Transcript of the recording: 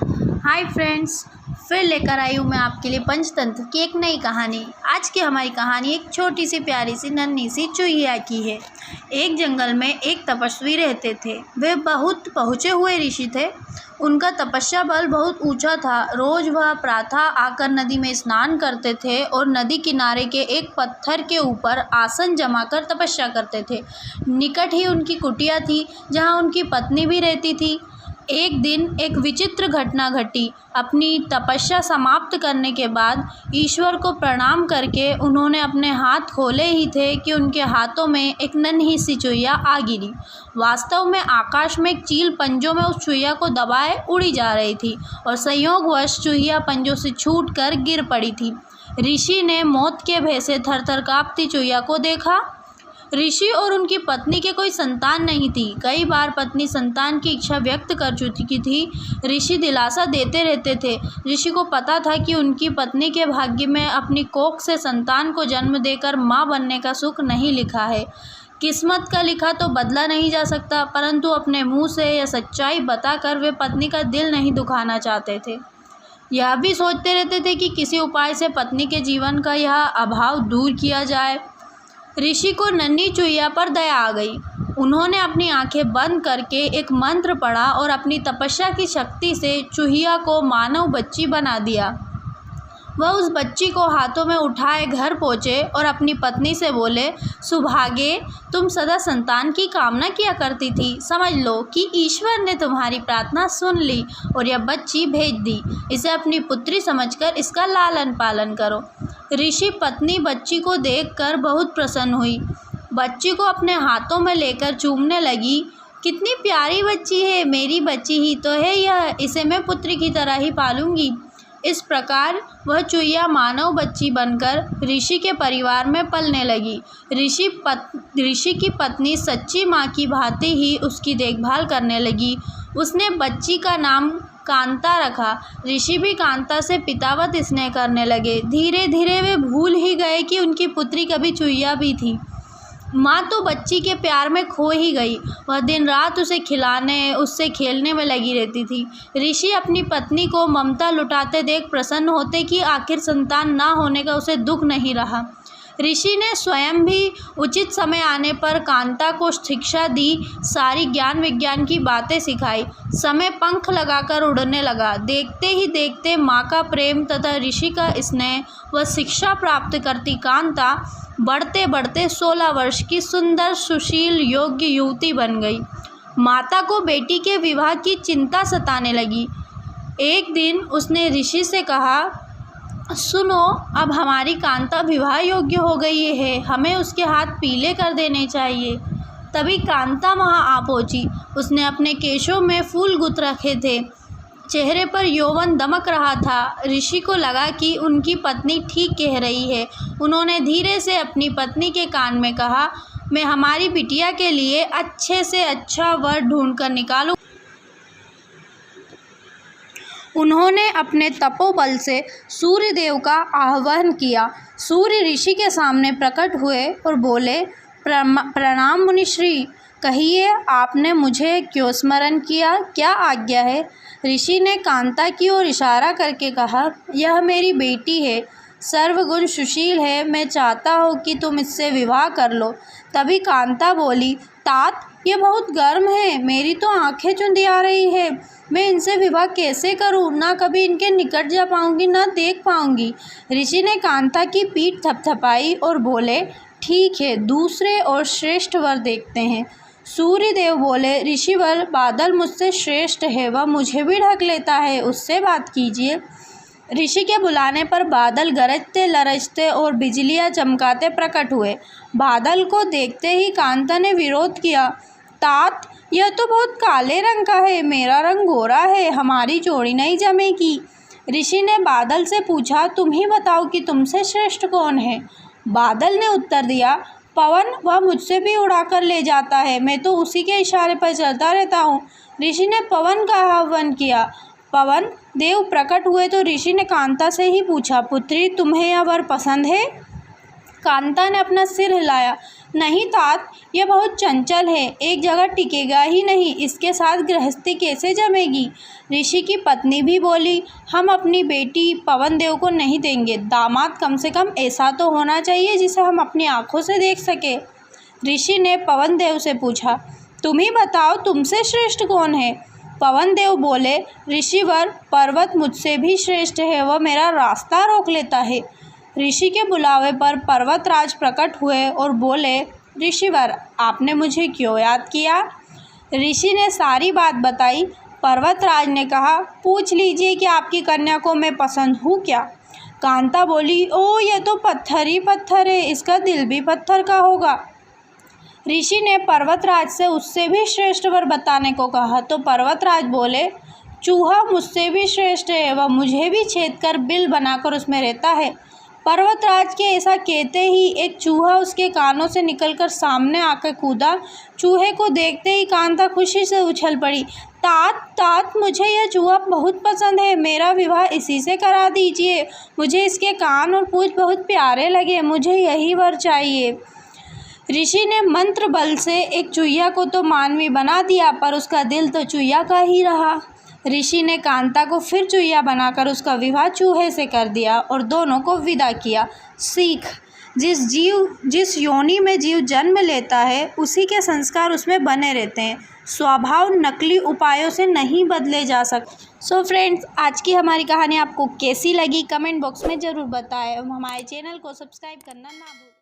Hi friends, फिर लेकर आई हूँ मैं आपके लिए पंचतंत्र की एक नई कहानी। आज की हमारी कहानी एक छोटी सी प्यारी सी नन्ही सी चूहिया की है। एक जंगल में एक तपस्वी रहते थे। वे बहुत पहुँचे हुए ऋषि थे। उनका तपस्या बल बहुत ऊंचा था। रोज़ वह प्रातः आकर नदी में स्नान करते थे और नदी किनारे के एक पत्थर के ऊपर आसन जमाकर तपस्या करते थे। निकट ही उनकी कुटिया थी, जहाँ उनकी पत्नी भी रहती थी। एक दिन एक विचित्र घटना घटी। अपनी तपस्या समाप्त करने के बाद ईश्वर को प्रणाम करके उन्होंने अपने हाथ खोले ही थे कि उनके हाथों में एक नन्ही सी चूहिया आ गिरी। वास्तव में आकाश में एक चील पंजों में उस चूहिया को दबाए उड़ी जा रही थी और संयोगवश चूहिया पंजों से छूटकर गिर पड़ी थी। ऋषि ने मौत के भय से थरथर काँपती चूहिया को देखा। ऋषि और उनकी पत्नी के कोई संतान नहीं थी। कई बार पत्नी संतान की इच्छा व्यक्त कर चुकी थी। ऋषि दिलासा देते रहते थे। ऋषि को पता था कि उनकी पत्नी के भाग्य में अपनी कोख से संतान को जन्म देकर माँ बनने का सुख नहीं लिखा है। किस्मत का लिखा तो बदला नहीं जा सकता, परंतु अपने मुँह से यह सच्चाई बताकर वे पत्नी का दिल नहीं दुखाना चाहते थे। यह भी सोचते रहते थे कि किसी उपाय से पत्नी के जीवन का यह अभाव दूर किया जाए। ऋषि को नन्ही चूहिया पर दया आ गई। उन्होंने अपनी आंखें बंद करके एक मंत्र पढ़ा और अपनी तपस्या की शक्ति से चूहिया को मानव बच्ची बना दिया। वह उस बच्ची को हाथों में उठाए घर पहुँचे और अपनी पत्नी से बोले, सुभागे, तुम सदा संतान की कामना किया करती थी। समझ लो कि ईश्वर ने तुम्हारी प्रार्थना सुन ली और यह बच्ची भेज दी। इसे अपनी पुत्री समझकर इसका लालन पालन करो। ऋषि पत्नी बच्ची को देखकर बहुत प्रसन्न हुई। बच्ची को अपने हाथों में लेकर चूमने लगी। कितनी प्यारी बच्ची है, मेरी बच्ची ही तो है यह, इसे मैं पुत्री की तरह ही पालूंगी। इस प्रकार वह चूहिया मानव बच्ची बनकर ऋषि के परिवार में पलने लगी। ऋषि की पत्नी सच्ची माँ की भांति ही उसकी देखभाल करने लगी। उसने बच्ची का नाम कांता रखा। ऋषि भी कांता से पितावत स्नेह करने लगे। धीरे धीरे वे भूल ही गए कि उनकी पुत्री कभी चूहिया भी थी। माँ तो बच्ची के प्यार में खो ही गई। वह दिन रात उसे खिलाने, उससे खेलने में लगी रहती थी। ऋषि अपनी पत्नी को ममता लुटाते देख प्रसन्न होते कि आखिर संतान ना होने का उसे दुख नहीं रहा। ऋषि ने स्वयं भी उचित समय आने पर कांता को शिक्षा दी, सारी ज्ञान विज्ञान की बातें सिखाई। समय पंख लगाकर उड़ने लगा। देखते ही देखते माँ का प्रेम तथा ऋषि का स्नेह व शिक्षा प्राप्त करती कांता बढ़ते बढ़ते 16 वर्ष की सुंदर सुशील योग्य युवती बन गई। माता को बेटी के विवाह की चिंता सताने लगी। एक दिन उसने ऋषि से कहा, सुनो, अब हमारी कांता विवाह योग्य हो गई है, हमें उसके हाथ पीले कर देने चाहिए। तभी कांता वहाँ आ पहुँची। उसने अपने केशों में फूल गुथ रखे थे, चेहरे पर यौवन दमक रहा था। ऋषि को लगा कि उनकी पत्नी ठीक कह रही है। उन्होंने धीरे से अपनी पत्नी के कान में कहा, मैं हमारी बिटिया के लिए अच्छे से अच्छा वर ढूंढ कर निकालूं। उन्होंने अपने तपोबल से सूर्य देव का आह्वान किया। सूर्य ऋषि के सामने प्रकट हुए और बोले, प्रणाम मुनिश्री, कहिए आपने मुझे क्यों स्मरण किया, क्या आज्ञा है। ऋषि ने कांता की ओर इशारा करके कहा, यह मेरी बेटी है, सर्वगुण सुशील है, मैं चाहता हूँ कि तुम इससे विवाह कर लो। तभी कांता बोली, तात, ये बहुत गर्म है, मेरी तो आंखें चुंधी आ रही है, मैं इनसे विवाह कैसे करूं, ना कभी इनके निकट जा पाऊंगी ना देख पाऊंगी। ऋषि ने कांता की पीठ थपथपाई और बोले, ठीक है, दूसरे और श्रेष्ठ वर देखते हैं। सूर्य देव बोले, ऋषिवर, बादल मुझसे श्रेष्ठ है, वह मुझे भी ढक लेता है, उससे बात कीजिए। ऋषि के बुलाने पर बादल गरजते लरजते और बिजलियां चमकाते प्रकट हुए। बादल को देखते ही कांता ने विरोध किया, तात, यह तो बहुत काले रंग का है, मेरा रंग गोरा है, हमारी जोड़ी नहीं जमेगी। ऋषि ने बादल से पूछा, तुम ही बताओ कि तुमसे श्रेष्ठ कौन है। बादल ने उत्तर दिया, पवन, वह मुझसे भी उड़ाकर ले जाता है, मैं तो उसी के इशारे पर चलता रहता हूँ। ऋषि ने पवन का आह्वान किया। पवन देव प्रकट हुए तो ऋषि ने कांता से ही पूछा, पुत्री, तुम्हें यह वर पसंद है। कांता ने अपना सिर हिलाया। नहीं तात, यह बहुत चंचल है, एक जगह टिकेगा ही नहीं, इसके साथ गृहस्थी कैसे जमेगी। ऋषि की पत्नी भी बोली, हम अपनी बेटी पवन देव को नहीं देंगे। दामाद कम से कम ऐसा तो होना चाहिए जिसे हम अपनी आंखों से देख सके। ऋषि ने पवन देव से पूछा, तुम ही बताओ, तुमसे श्रेष्ठ कौन है। पवन देव बोले, ऋषिवर, पर्वत मुझसे भी श्रेष्ठ है, वह मेरा रास्ता रोक लेता है। ऋषि के बुलावे पर पर्वतराज प्रकट हुए और बोले, ऋषिवर, आपने मुझे क्यों याद किया। ऋषि ने सारी बात बताई। पर्वतराज ने कहा, पूछ लीजिए कि आपकी कन्या को मैं पसंद हूँ क्या। कांता बोली, ओ यह तो पत्थर ही पत्थर है, इसका दिल भी पत्थर का होगा। ऋषि ने पर्वतराज से उससे भी श्रेष्ठ वर बताने को कहा तो पर्वतराज बोले, चूहा मुझसे भी श्रेष्ठ है, वह मुझे भी छेद कर बिल बनाकर उसमें रहता है। पर्वतराज के ऐसा कहते ही एक चूहा उसके कानों से निकलकर सामने आकर कूदा। चूहे को देखते ही कांता खुशी से उछल पड़ी। तात तात, मुझे यह चूहा बहुत पसंद है, मेरा विवाह इसी से करा दीजिए। मुझे इसके कान और पूंछ बहुत प्यारे लगे, मुझे यही वर चाहिए। ऋषि ने मंत्र बल से एक चूहिया को तो मानवी बना दिया, पर उसका दिल तो चूहिया का ही रहा। ऋषि ने कांता को फिर चूहिया बनाकर उसका विवाह चूहे से कर दिया और दोनों को विदा किया। सीख, जिस योनि में जीव जन्म लेता है उसी के संस्कार उसमें बने रहते हैं। स्वभाव नकली उपायों से नहीं बदले जा सकते। सो फ्रेंड्स, आज की हमारी कहानी आपको कैसी लगी कमेंट बॉक्स में ज़रूर बताएं और हमारे चैनल को सब्सक्राइब करना ना भूलें।